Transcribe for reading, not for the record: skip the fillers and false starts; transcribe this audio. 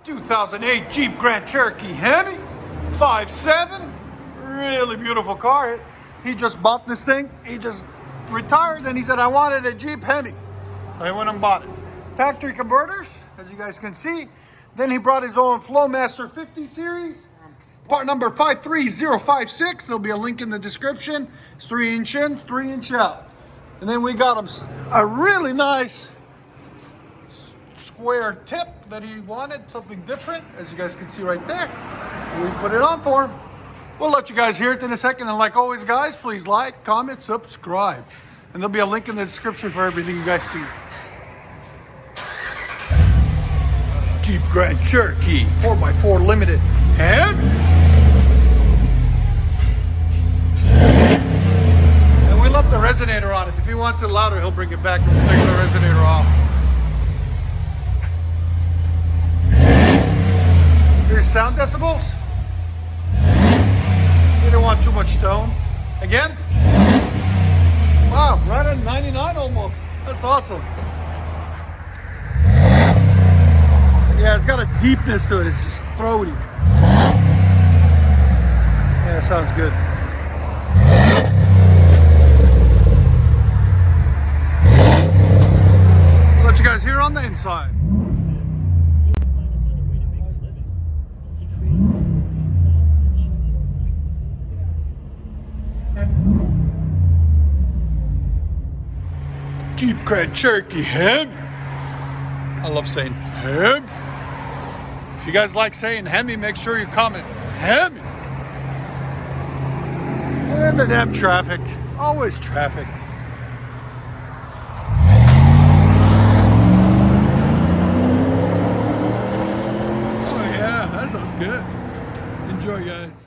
2008 Jeep Grand Cherokee HEMI 5.7. Really beautiful car. He just bought this thing. He just retired and he said, I wanted a Jeep HEMI. So he went and bought it. Factory converters, as you guys can see. Then he brought his own FLOWMASTer 50 series. Part number 53056. There'll be a link in the description. It's 3-inch in, 3-inch out. And then we got him a really nice square tip that he wanted, something different, as you guys can see right there. We put it on for him. We'll let you guys hear it in a second. And like always, guys, please like, comment, subscribe. And there'll be a link in the description for everything you guys see. Jeep Grand Cherokee 4x4 Limited HEMI. And we left the resonator on it. If he wants it louder, he'll bring it back and we'll take the resonator off. Here's sound decibels. You don't want too much tone. Again. Wow, right at 99 almost. That's awesome. Yeah, it's got a deepness to it. It's just throaty. Yeah, it sounds good. I'll let you guys hear on the inside. Jeep Grand Cherokee HEMI. I love saying HEMI. If you guys like saying HEMI, make sure you comment HEMI. And then the damn traffic. Always traffic. Oh yeah, that sounds good. Enjoy, guys.